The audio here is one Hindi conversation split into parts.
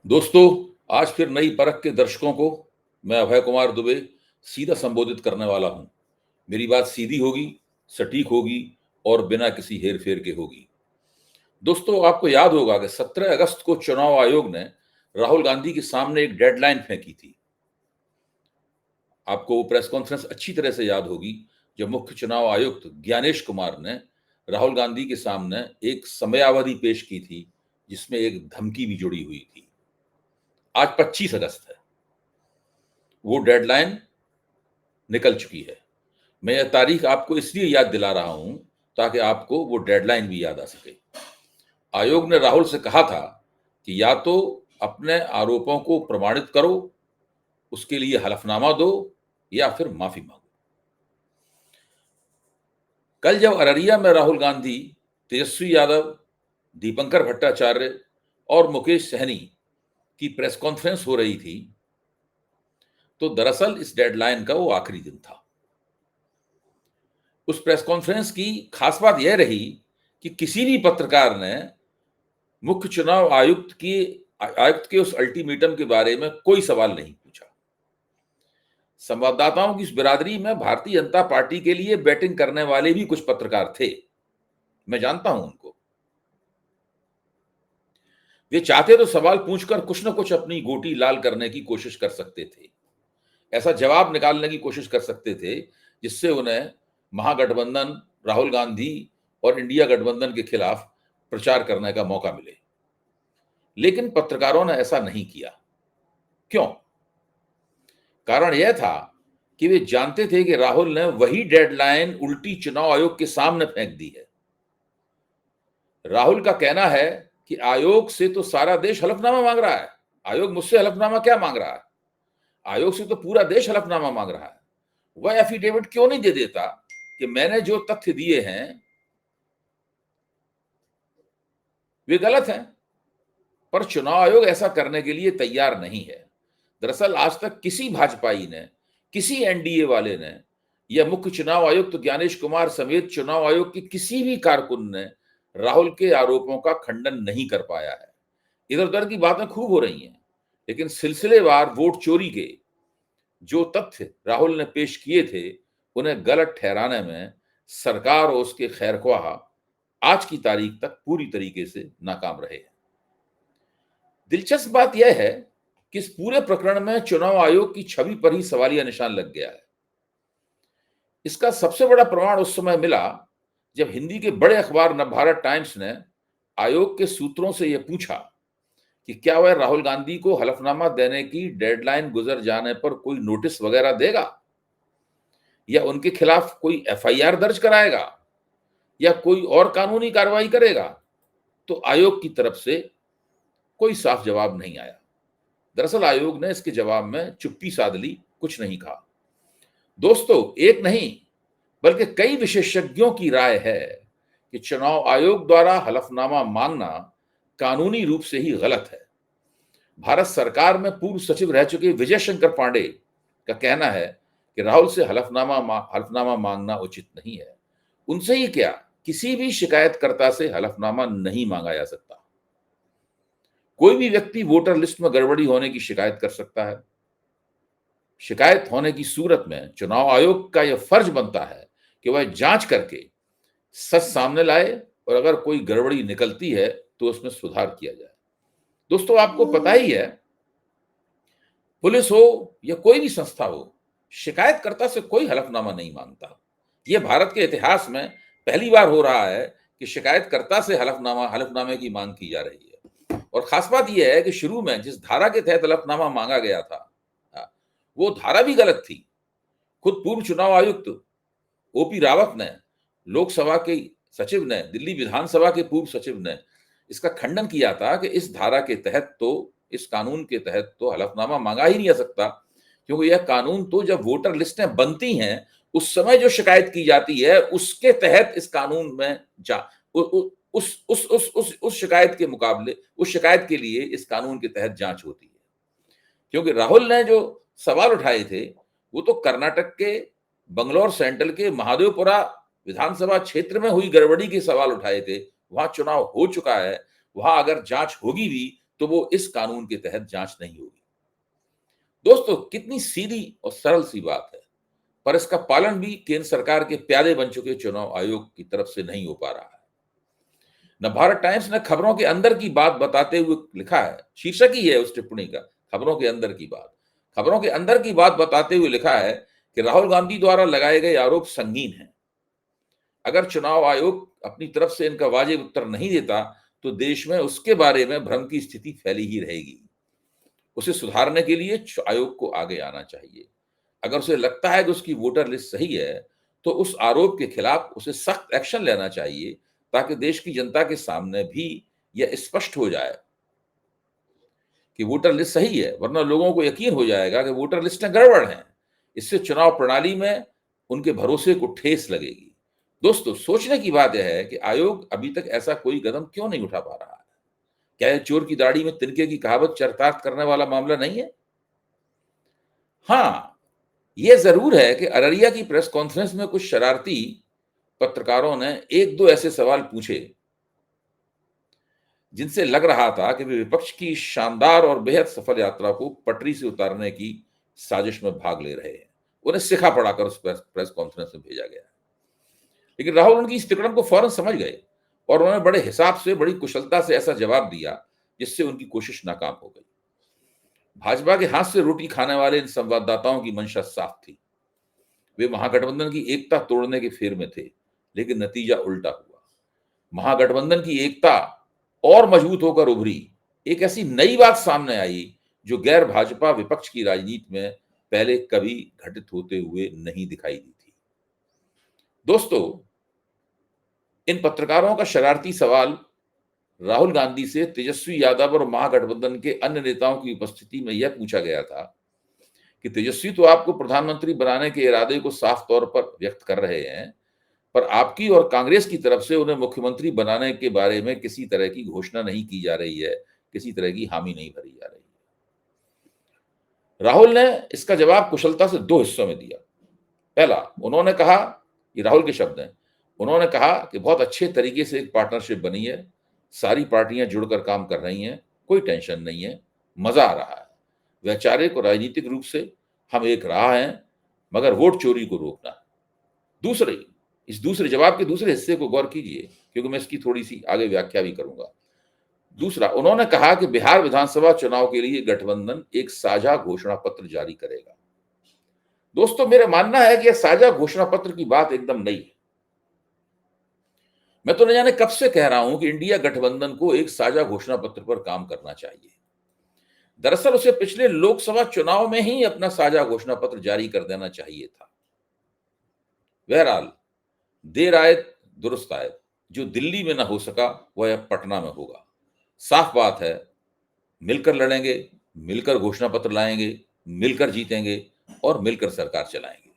दोस्तों, आज फिर नई परख के दर्शकों को मैं अभय कुमार दुबे सीधा संबोधित करने वाला हूं। मेरी बात सीधी होगी, सटीक होगी और बिना किसी हेर-फेर के होगी। दोस्तों, आपको याद होगा कि 17 अगस्त को चुनाव आयोग ने राहुल गांधी के सामने एक डेडलाइन फेंकी थी। आपको वो प्रेस कॉन्फ्रेंस अच्छी तरह से याद होगी, जब मुख्य चुनाव आयुक्त ज्ञानेश कुमार ने राहुल गांधी के सामने एक समयावधि पेश की थी, जिसमें एक धमकी भी जुड़ी हुई थी। आज 25 अगस्त है। वो डेडलाइन निकल चुकी है। मैं यह तारीख आपको इसलिए याद दिला रहा हूं ताकि आपको वो डेडलाइन भी याद आ सके। आयोग ने राहुल से कहा था कि या तो अपने आरोपों को प्रमाणित करो, उसके लिए हलफनामा दो या फिर माफी मांगो। कल जब अररिया में राहुल गांधी, तेजस्वी यादव, दीपंकर भट्टाचार्य और मुकेश सहनी की प्रेस कॉन्फ्रेंस हो रही थी, तो दरअसल इस डेडलाइन का वो आखिरी दिन था। उस प्रेस कॉन्फ्रेंस की खास बात यह रही कि किसी भी पत्रकार ने मुख्य चुनाव आयुक्त के उस अल्टीमेटम के बारे में कोई सवाल नहीं पूछा। संवाददाताओं की इस बिरादरी में भारतीय जनता पार्टी के लिए बैटिंग करने वाले भी कुछ पत्रकार थे। मैं जानता हूं उनको। वे चाहते तो सवाल पूछकर कुछ न कुछ अपनी गोटी लाल करने की कोशिश कर सकते थे। ऐसा जवाब निकालने की कोशिश कर सकते थे जिससे उन्हें महागठबंधन, राहुल गांधी और इंडिया गठबंधन के खिलाफ प्रचार करने का मौका मिले। लेकिन पत्रकारों ने ऐसा नहीं किया। क्यों? कारण यह था कि वे जानते थे कि राहुल ने वही डेडलाइन उल्टी चुनाव आयोग के सामने फेंक दी है। राहुल का कहना है कि आयोग से तो सारा देश हलफनामा मांग रहा है। आयोग मुझसे हलफनामा क्या मांग रहा है? आयोग से तो पूरा देश हलफनामा मांग रहा है। वह एफिडेविट क्यों नहीं दे देता कि मैंने जो तथ्य दिए हैं वे गलत हैं? पर चुनाव आयोग ऐसा करने के लिए तैयार नहीं है। दरअसल आज तक किसी भाजपाई ने, किसी एनडीए वाले ने या मुख्य चुनाव आयुक्त ज्ञानेश कुमार समेत चुनाव आयोग के किसी भी कारकुन ने राहुल के आरोपों का खंडन नहीं कर पाया है। इधर उधर की बातें खूब हो रही हैं, लेकिन सिलसिलेवार वोट चोरी के जो तथ्य राहुल ने पेश किए थे, उन्हें गलत ठहराने में सरकार और उसके खैरख्वाह आज की तारीख तक पूरी तरीके से नाकाम रहे हैं। दिलचस्प बात यह है कि इस पूरे प्रकरण में चुनाव आयोग की छवि पर ही सवालिया निशान लग गया है। इसका सबसे बड़ा प्रमाण उस समय मिला जब हिंदी के बड़े अखबार नवभारत टाइम्स ने आयोग के सूत्रों से यह पूछा कि क्या वह राहुल गांधी को हलफनामा देने की डेडलाइन गुजर जाने पर कोई नोटिस वगैरह देगा या उनके खिलाफ कोई एफआईआर दर्ज कराएगा या कोई और कानूनी कार्रवाई करेगा। तो आयोग की तरफ से कोई साफ जवाब नहीं आया। दरअसल आयोग ने इसके जवाब में चुप्पी साध ली, कुछ नहीं कहा। दोस्तों, एक नहीं बल्कि कई विशेषज्ञों की राय है कि चुनाव आयोग द्वारा हलफनामा मांगना कानूनी रूप से ही गलत है। भारत सरकार में पूर्व सचिव रह चुके विजय शंकर पांडे का कहना है कि राहुल से हलफनामा मांगना उचित नहीं है। उनसे ही क्या, किसी भी शिकायतकर्ता से हलफनामा नहीं मांगा जा सकता। कोई भी व्यक्ति वोटर लिस्ट में गड़बड़ी होने की शिकायत कर सकता है। शिकायत होने की सूरत में चुनाव आयोग का यह फर्ज बनता है कि वह जांच करके सच सामने लाए और अगर कोई गड़बड़ी निकलती है तो उसमें सुधार किया जाए। दोस्तों, आपको पता ही है, पुलिस हो या कोई भी संस्था हो, शिकायतकर्ता से कोई हलफनामा नहीं मांगता। यह भारत के इतिहास में पहली बार हो रहा है कि शिकायतकर्ता से हलफनामे की मांग की जा रही है। और खास बात यह है कि शुरू में जिस धारा के तहत हलफनामा मांगा गया था, वो धारा भी गलत थी। खुद पूर्व चुनाव आयुक्त ओपी रावत ने, लोकसभा के सचिव ने, दिल्ली विधानसभा के पूर्व सचिव ने इसका खंडन किया था कि इस धारा के तहत तो, इस कानून के तहत तो हलफनामा मांगा ही नहीं जा सकता, क्योंकि यह कानून तो जब वोटर लिस्टें बनती हैं उस समय जो शिकायत की जाती है उसके तहत इस कानून में उस शिकायत के मुकाबले, उस शिकायत के लिए इस कानून के तहत जांच होती है। क्योंकि राहुल ने जो सवाल उठाए थे वो तो कर्नाटक के बंगलौर सेंट्रल के महादेवपुरा विधानसभा क्षेत्र में हुई गड़बड़ी के सवाल उठाए थे। वहां चुनाव हो चुका है, वहां अगर जांच होगी भी तो वो इस कानून के तहत जांच नहीं होगी। दोस्तों, कितनी सीधी और सरल सी बात है, पर इसका पालन भी केंद्र सरकार के प्यादे बन चुके चुनाव आयोग की तरफ से नहीं हो पा रहा है। न भारत टाइम्स ने खबरों के अंदर की बात बताते हुए लिखा है, शीर्षक ही है उस टिप्पणी का, खबरों के अंदर की बात। खबरों के अंदर की बात बताते हुए लिखा है कि राहुल गांधी द्वारा लगाए गए आरोप संगीन हैं। अगर चुनाव आयोग अपनी तरफ से इनका वाजिब उत्तर नहीं देता तो देश में उसके बारे में भ्रम की स्थिति फैली ही रहेगी। उसे सुधारने के लिए आयोग को आगे आना चाहिए। अगर उसे लगता है कि उसकी वोटर लिस्ट सही है तो उस आरोप के खिलाफ उसे सख्त एक्शन लेना चाहिए, ताकि देश की जनता के सामने भी यह स्पष्ट हो जाए कि वोटर लिस्ट सही है, वरना लोगों को यकीन हो जाएगा कि वोटर लिस्टें गड़बड़ हैं। इससे चुनाव प्रणाली में उनके भरोसे को ठेस लगेगी। दोस्तों, सोचने की बात यह है कि आयोग अभी तक ऐसा कोई कदम क्यों नहीं उठा पा रहा है। क्या यह चोर की दाढ़ी में तिनके की कहावत चरितार्थ करने वाला मामला नहीं है? हाँ, यह जरूर है कि अररिया की प्रेस कॉन्फ्रेंस में कुछ शरारती पत्रकारों ने एक दो ऐसे सवाल पूछे जिनसे लग रहा था कि वे विपक्ष की शानदार और बेहद सफल यात्रा को पटरी से उतारने की साजिश में भाग ले रहे हैं। उन्हें सिखा पढ़ाकर उस प्रेस कॉन्फ्रेंस में भेजा गया। लेकिन राहुल उनकी इस तिकड़म को फौरन समझ गए और उन्होंने बड़े हिसाब से, बड़ी कुशलता से ऐसा जवाब दिया जिससे उनकी कोशिश नाकाम हो गई। भाजपा के हाथ से रोटी खाने वाले इन संवाददाताओं की मंशा साफ थी। वे महागठबंधन की एकता तोड़ने के फेर में थे, लेकिन नतीजा उल्टा हुआ। महागठबंधन की एकता और मजबूत होकर उभरी। एक ऐसी नई बात सामने आई जो गैर भाजपा विपक्ष की राजनीति में पहले कभी घटित होते हुए नहीं दिखाई दी थी। दोस्तों, इन पत्रकारों का शरारती सवाल राहुल गांधी से तेजस्वी यादव और महागठबंधन के अन्य नेताओं की उपस्थिति में यह पूछा गया था कि तेजस्वी तो आपको प्रधानमंत्री बनाने के इरादे को साफ तौर पर व्यक्त कर रहे हैं, पर आपकी और कांग्रेस की तरफ से उन्हें मुख्यमंत्री बनाने के बारे में किसी तरह की घोषणा नहीं की जा रही है, किसी तरह की हामी नहीं भरी जा रही है। राहुल ने इसका जवाब कुशलता से दो हिस्सों में दिया। पहला, उन्होंने कहा, ये राहुल के शब्द हैं, उन्होंने कहा कि बहुत अच्छे तरीके से एक पार्टनरशिप बनी है, सारी पार्टियां जुड़कर काम कर रही हैं, कोई टेंशन नहीं है, मजा आ रहा है। वैचारिक और राजनीतिक रूप से हम एक राह हैं, मगर वोट चोरी को रोकना है। दूसरे, इस दूसरे जवाब के दूसरे हिस्से को गौर कीजिए, क्योंकि मैं इसकी थोड़ी सी आगे व्याख्या भी करूंगा। दूसरा, उन्होंने कहा कि बिहार विधानसभा चुनाव के लिए गठबंधन एक साझा घोषणा पत्र जारी करेगा। दोस्तों, मेरा मानना है कि यह साझा घोषणा पत्र की बात एकदम नई है। मैं तो न जाने कब से कह रहा हूं कि इंडिया गठबंधन को एक साझा घोषणा पत्र पर काम करना चाहिए। दरअसल उसे पिछले लोकसभा चुनाव में ही अपना साझा घोषणा पत्र जारी कर देना चाहिए था। बहरहाल, देर आए दुरुस्त आए। जो दिल्ली में ना हो सका वह अब पटना में होगा। साफ बात है, मिलकर लड़ेंगे, मिलकर घोषणा पत्र लाएंगे, मिलकर जीतेंगे और मिलकर सरकार चलाएंगे।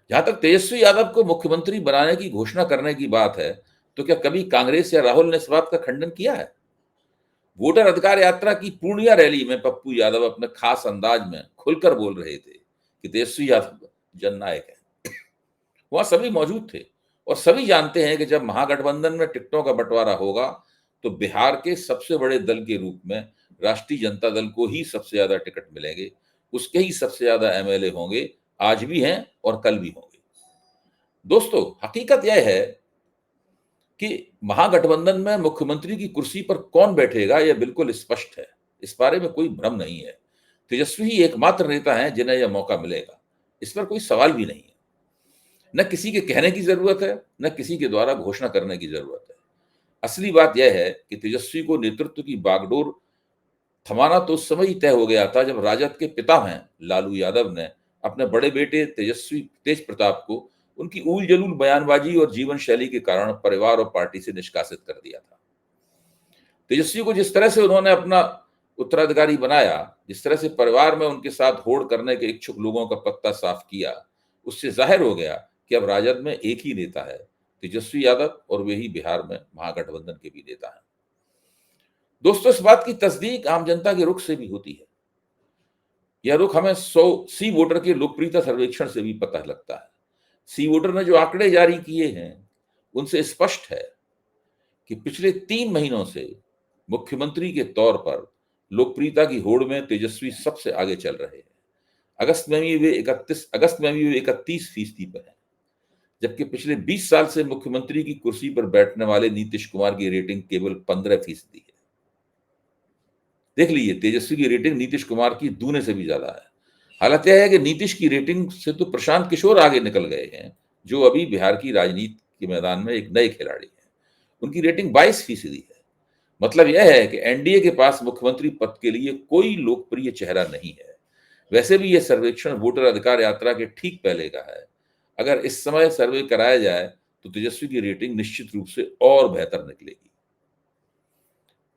जहां तक तेजस्वी यादव को मुख्यमंत्री बनाने की घोषणा करने की बात है, तो क्या कभी कांग्रेस या राहुल ने इस बात का खंडन किया है? वोटर अधिकार यात्रा की पूर्णिया रैली में पप्पू यादव अपने खास अंदाज में खुलकर बोल रहे थे कि तेजस्वी यादव जननायक है। वहां सभी मौजूद थे और सभी जानते हैं कि जब महागठबंधन में टिकटों का बंटवारा होगा तो बिहार के सबसे बड़े दल के रूप में राष्ट्रीय जनता दल को ही सबसे ज्यादा टिकट मिलेंगे, उसके ही सबसे ज्यादा एमएलए होंगे, आज भी हैं और कल भी होंगे। दोस्तों, हकीकत यह है कि महागठबंधन में मुख्यमंत्री की कुर्सी पर कौन बैठेगा यह बिल्कुल स्पष्ट है। इस बारे में कोई भ्रम नहीं है। तेजस्वी ही एकमात्र नेता हैं जिन्हें यह मौका मिलेगा, इस पर कोई सवाल भी नहीं है। न किसी के कहने की जरूरत है, न किसी के द्वारा घोषणा करने की जरूरत है। असली बात यह है कि तेजस्वी को नेतृत्व की बागडोर थमाना तो उस समय ही तय हो गया था जब राजद के पिता हैं लालू यादव ने अपने बड़े बेटे तेज प्रताप को उनकी ऊल जलूल बयानबाजी और जीवन शैली के कारण परिवार और पार्टी से निष्कासित कर दिया था। तेजस्वी को जिस तरह से उन्होंने अपना उत्तराधिकारी बनाया, जिस तरह से परिवार में उनके साथ होड़ करने के इच्छुक लोगों का पत्ता साफ किया, उससे जाहिर हो गया कि अब राजद में एक ही नेता है, तेजस्वी यादव, और वे ही बिहार में महागठबंधन के भी नेता हैं। दोस्तों, इस बात की तस्दीक आम जनता के रुख से भी होती है। यह रुख हमें सी वोटर के लोकप्रियता सर्वेक्षण से भी पता लगता है। सी वोटर ने जो आंकड़े जारी किए हैं उनसे स्पष्ट है कि पिछले 3 महीनों से मुख्यमंत्री के तौर पर लोकप्रियता की होड़ में तेजस्वी सबसे आगे चल रहे हैं। अगस्त में भी वे 31% पर हैं, जबकि पिछले 20 साल से मुख्यमंत्री की कुर्सी पर बैठने वाले नीतीश कुमार की रेटिंग केवल 15% है। देख लीजिए, तेजस्वी की रेटिंग नीतीश कुमार की दूने से भी ज्यादा है। हालत यह है कि नीतीश की रेटिंग से तो प्रशांत किशोर आगे निकल गए हैं, जो अभी बिहार की राजनीति के मैदान में एक नए खिलाड़ी हैं। उनकी रेटिंग 22% है। मतलब यह है कि एनडीए के पास मुख्यमंत्री पद के लिए कोई लोकप्रिय चेहरा नहीं है। वैसे भी यह सर्वेक्षण वोटर अधिकार यात्रा के ठीक पहले का है। अगर इस समय सर्वे कराया जाए तो तेजस्वी की रेटिंग निश्चित रूप से और बेहतर निकलेगी।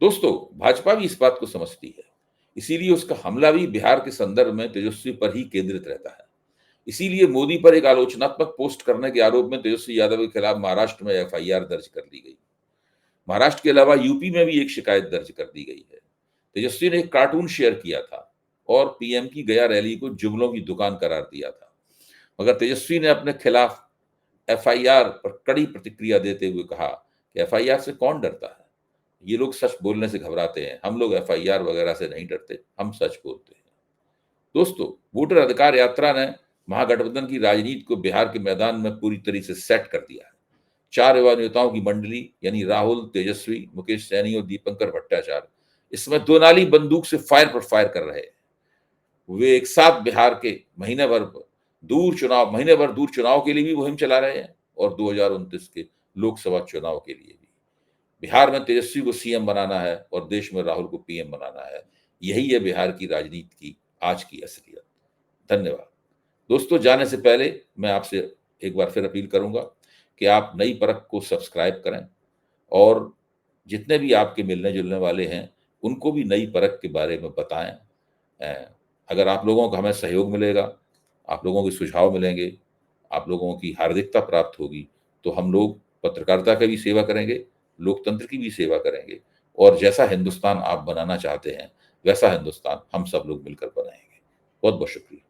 दोस्तों, भाजपा भी इस बात को समझती है, इसीलिए उसका हमला भी बिहार के संदर्भ में तेजस्वी पर ही केंद्रित रहता है। इसीलिए मोदी पर एक आलोचनात्मक पोस्ट करने के आरोप में तेजस्वी यादव के खिलाफ महाराष्ट्र में एफआईआर दर्ज कर दी गई। महाराष्ट्र के अलावा यूपी में भी एक शिकायत दर्ज कर दी गई है। तेजस्वी ने एक कार्टून शेयर किया था और पीएम की गया रैली को जुमलों की दुकान करार दिया था। मगर तेजस्वी ने अपने खिलाफ एफआईआर पर कड़ी प्रतिक्रिया देते हुए कहा कि एफआईआर से कौन डरता है, ये लोग सच बोलने से घबराते हैं, हम लोग एफआईआर वगैरह से नहीं डरते, हम सच बोलते हैं। दोस्तों, वोटर अधिकार यात्रा ने महागठबंधन की राजनीति को बिहार के मैदान में पूरी तरह से सेट कर दिया है। 4 युवा नेताओं की मंडली यानी राहुल, तेजस्वी, मुकेश सैनी और दीपंकर भट्टाचार्य इसमें दो नाली बंदूक से फायर पर फायर कर रहे हैं। वे एक साथ बिहार के महीने भर दूर चुनाव के लिए भी मुहिम चला रहे हैं और 2029 के लोकसभा चुनाव के लिए भी। बिहार में तेजस्वी को सीएम बनाना है और देश में राहुल को पीएम बनाना है। यही है बिहार की राजनीति की आज की असलियत। धन्यवाद। दोस्तों, जाने से पहले मैं आपसे एक बार फिर अपील करूंगा कि आप नई परख को सब्सक्राइब करें और जितने भी आपके मिलने जुलने वाले हैं उनको भी नई परख के बारे में बताएं। अगर आप लोगों का हमें सहयोग मिलेगा, आप लोगों के सुझाव मिलेंगे, आप लोगों की हार्दिकता प्राप्त होगी, तो हम लोग पत्रकारिता की भी सेवा करेंगे, लोकतंत्र की भी सेवा करेंगे और जैसा हिंदुस्तान आप बनाना चाहते हैं वैसा हिंदुस्तान हम सब लोग मिलकर बनाएंगे। बहुत बहुत शुक्रिया।